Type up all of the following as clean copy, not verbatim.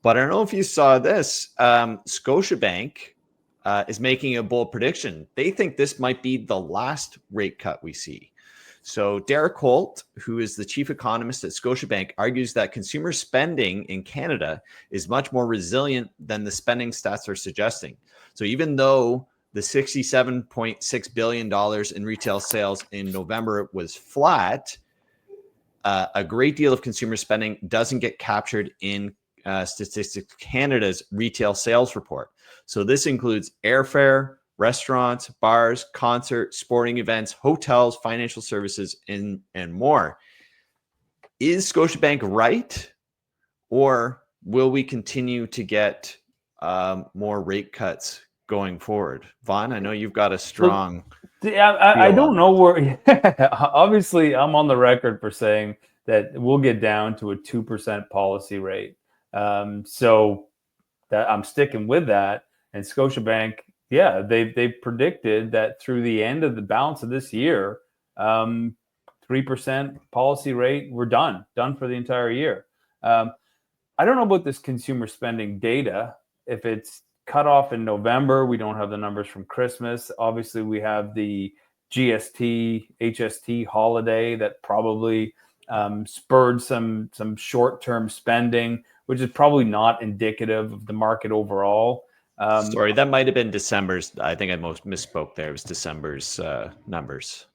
But I don't know if you saw this. Scotiabank is making a bold prediction. They think this might be the last rate cut we see. So Derek Holt, who is the chief economist at Scotiabank, argues that consumer spending in Canada is much more resilient than the spending stats are suggesting. So even though the $67.6 billion in retail sales in November was flat, a great deal of consumer spending doesn't get captured in Statistics Canada's retail sales report. So this includes airfare, restaurants, bars, concerts, sporting events, hotels, financial services, and more. Is Scotiabank right? Or will we continue to get more rate cuts going forward? Vaughn, I know you've got a strong I feel don't on know it. where. Obviously, I'm on the record for saying that we'll get down to a 2% policy rate. So that I'm sticking with that. And Scotiabank, yeah, they've predicted that through the end of the balance of this year, 3% policy rate, we're done for the entire year. I don't know about this consumer spending data. If it's cut off in November, we don't have the numbers from Christmas. Obviously, we have the GST, HST holiday that probably spurred some short-term spending, which is probably not indicative of the market overall. Sorry, that might have been December's. I think I most misspoke there. It was December's numbers.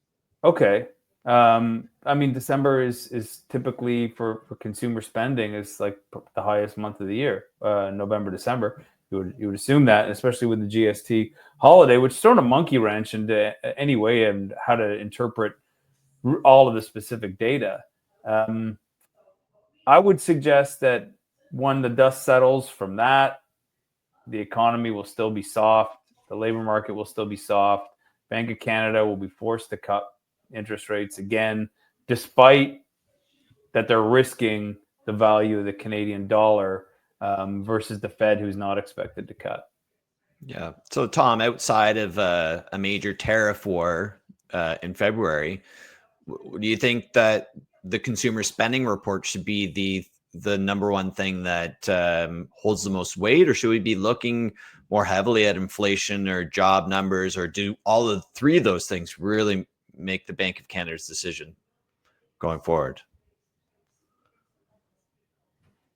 Okay. I mean, December is typically for consumer spending is like the highest month of the year. November, December, you would assume that, especially with the GST holiday, which is sort of monkey wrench into any way and how to interpret all of the specific data. I would suggest that when the dust settles from that, the economy will still be soft. The labor market will still be soft. Bank of Canada will be forced to cut interest rates again, despite that they're risking the value of the Canadian dollar versus the Fed, who's not expected to cut. Yeah. So, Tom, outside of a major tariff war in February, do you think that the consumer spending report should be the number one thing that holds the most weight, or should we be looking more heavily at inflation or job numbers, or do all of three of those things really make the Bank of Canada's decision going forward?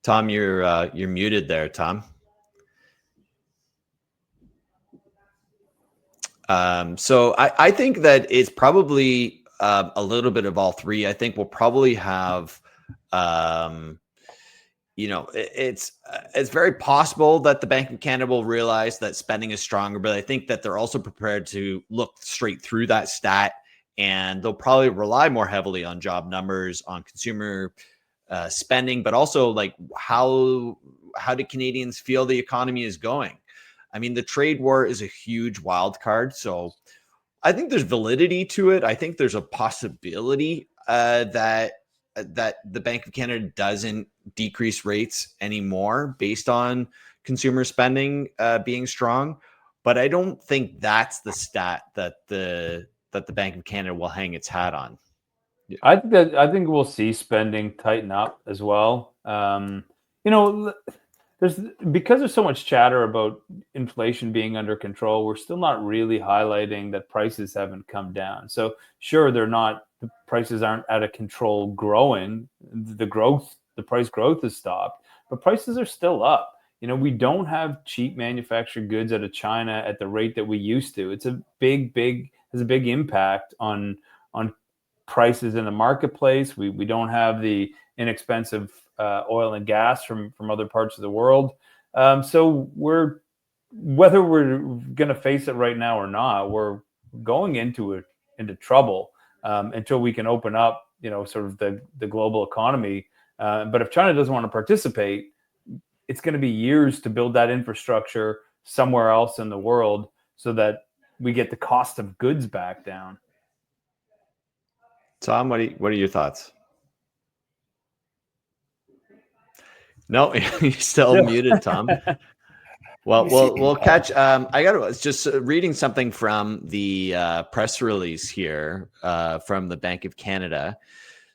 Tom, you're muted there, Tom. So I think that it's probably a little bit of all three. I think we'll probably have, it's very possible that the Bank of Canada will realize that spending is stronger, but I think that they're also prepared to look straight through that stat, and they'll probably rely more heavily on job numbers, on consumer spending, but also like how do Canadians feel the economy is going? I mean, the trade war is a huge wild card, so I think there's validity to it. I think there's a possibility that the Bank of Canada doesn't decrease rates anymore based on consumer spending being strong, but I don't think that's the stat that the Bank of Canada will hang its hat on. I think we'll see spending tighten up as well. Because there's so much chatter about inflation being under control, we're still not really highlighting that prices haven't come down. So sure, the prices aren't out of control growing. The price growth has stopped, but prices are still up. We don't have cheap manufactured goods out of China at the rate that we used to. It's has a big impact on prices in the marketplace. We don't have the inexpensive oil and gas from other parts of the world. So whether we're going to face it right now or not, we're going into trouble until we can open up, sort of the global economy. But if China doesn't want to participate, it's going to be years to build that infrastructure somewhere else in the world so that we get the cost of goods back down. Tom, what are your thoughts? No, you're still muted, Tom. Well, we'll catch. I was just reading something from the press release here from the Bank of Canada.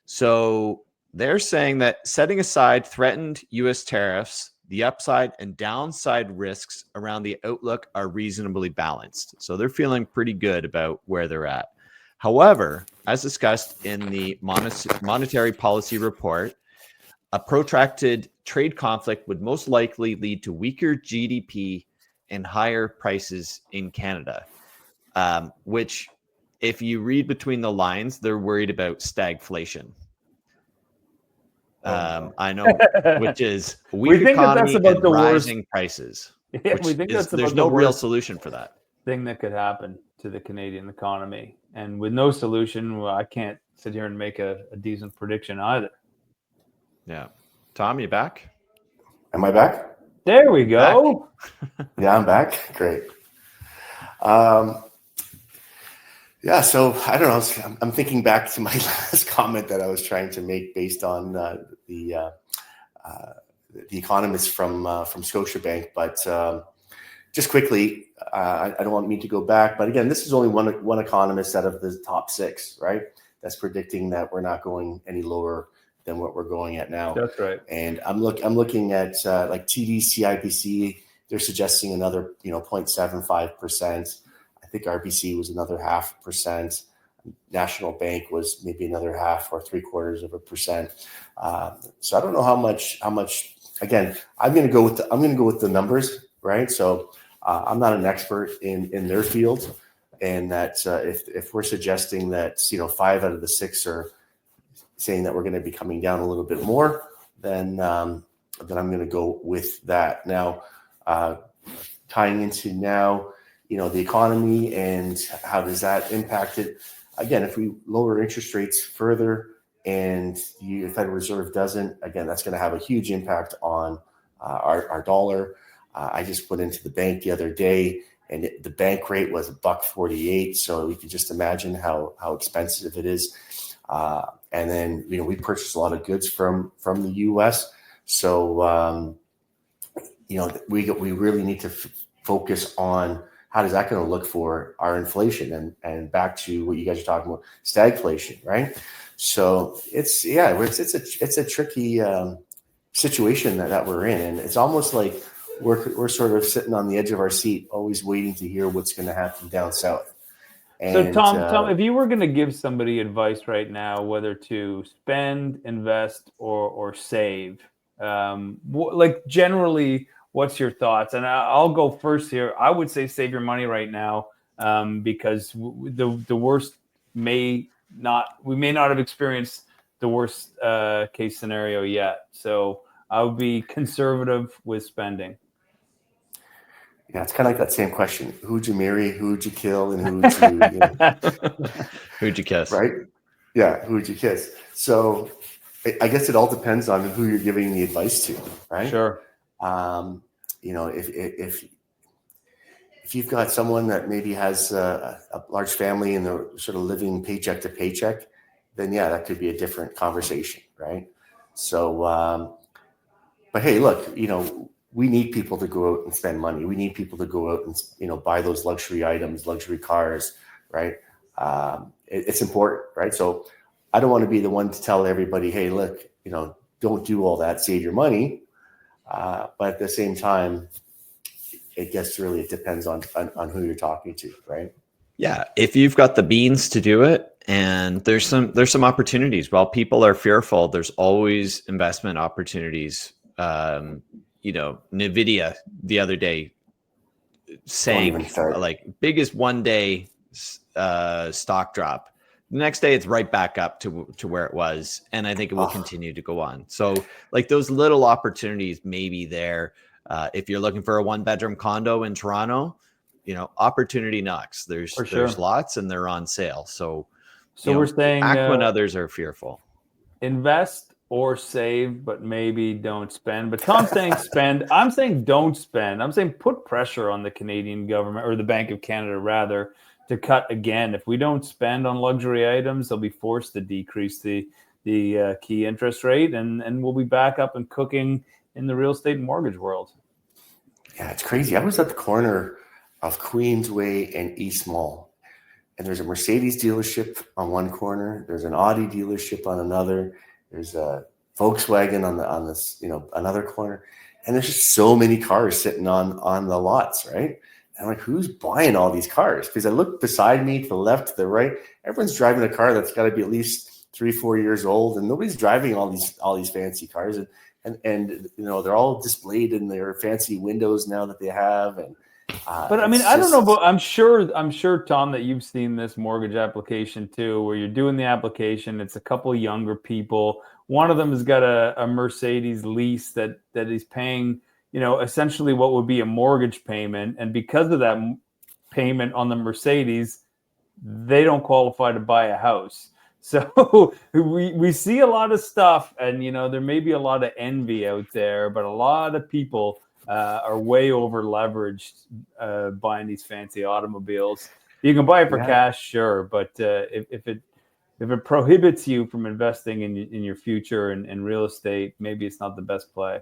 So they're saying that setting aside threatened U.S. tariffs, the upside and downside risks around the outlook are reasonably balanced. So they're feeling pretty good about where they're at. However, as discussed in the monetary policy report, a protracted trade conflict would most likely lead to weaker GDP and higher prices in Canada, which, if you read between the lines, they're worried about stagflation. I know, which is a weak we think economy that's about and the rising worst prices. Yeah, we think that's There's about no the real worst solution for that thing that could happen to the Canadian economy. And with no solution, well, I can't sit here and make a decent prediction either. Yeah. Tom, you back? Am I back? There we go. Yeah, I'm back. Great. Yeah, so I don't know. I'm thinking back to my last comment that I was trying to make based on the economist from Scotiabank. But just quickly, I don't want me to go back. But again, this is only one economist out of the top 6, right? That's predicting that we're not going any lower than what we're going at now. That's right. And I'm looking at like TD CIBC. They're suggesting another 0.75%. I think RBC was another 0.5%. National Bank was maybe another 0.5 or 0.75%. So I don't know how much. Again, I'm going to go with the numbers, right? So I'm not an expert in their field, and that if we're suggesting that 5 out of the 6 are saying that we're going to be coming down a little bit more, then I'm going to go with that. Now, tying into now, the economy and how does that impact it? Again, if we lower interest rates further and the Federal Reserve doesn't, again, that's going to have a huge impact on our dollar. I just went into the bank the other day, and the bank rate was $1.48. So you can just imagine how expensive it is. And then, we purchase a lot of goods from the U.S. So, we really need to focus on how does that going to look for our inflation and back to what you guys are talking about, stagflation, right? So it's a tricky situation that we're in, and it's almost like we're sort of sitting on the edge of our seat, always waiting to hear what's going to happen down south. And, so Tom, if you were going to give somebody advice right now, whether to spend, invest, or save, like generally, what's your thoughts? And I'll go first here. I would say save your money right now, because the worst we may not have experienced the worst case scenario yet. So I would be conservative with spending. Yeah, it's kind of like that same question: who'd you marry, who'd you kill, and who'd you, who'd you kiss? Right? Yeah, who'd you kiss? So I guess it all depends on who you're giving the advice to, right? Sure. If you've got someone that maybe has a large family and they're sort of living paycheck to paycheck, then yeah, that could be a different conversation, right? So, but hey, look, we need people to go out and spend money. We need people to go out and buy those luxury items, luxury cars, right? It's important, right? So I don't want to be the one to tell everybody, hey, look, don't do all that, save your money. But at the same time, it depends on who you're talking to, right? Yeah, if you've got the beans to do it, and there's some opportunities. While people are fearful, there's always investment opportunities. Nvidia the other day sank like biggest one day stock drop. The next day it's right back up to where it was, and I think it will continue to go on. So like those little opportunities may be there. If you're looking for a 1-bedroom condo in Toronto, opportunity knocks. There's lots, and they're on sale. So we're saying act when others are fearful. Invest or save, but maybe don't spend. But Tom's saying spend. I'm saying don't spend. I'm saying put pressure on the Canadian government, or the Bank of Canada rather, to cut again. If we don't spend on luxury items, they'll be forced to decrease the key interest rate, and we'll be back up and cooking in the real estate and mortgage world. Yeah, it's crazy. I was at the corner of Queensway and East Mall, and there's a Mercedes dealership on one corner. There's an Audi dealership on another. There's a Volkswagen on this another corner, and there's just so many cars sitting on the lots, right? And I'm like, who's buying all these cars? Because I look beside me, to the left, to the right, everyone's driving a car that's got to be at least 3-4 years old, and nobody's driving all these fancy cars. And they're all displayed in their fancy windows now that they have. And but I mean, I don't know, but I'm sure, Tom, that you've seen this mortgage application too, where you're doing the application. It's a couple of younger people. One of them has got a Mercedes lease that he's paying, essentially what would be a mortgage payment. And because of that payment on the Mercedes, they don't qualify to buy a house. So we see a lot of stuff, and there may be a lot of envy out there, but a lot of people are way over leveraged buying these fancy automobiles. You can buy it for cash, sure, but if it prohibits you from investing in your future and real estate, maybe it's not the best play.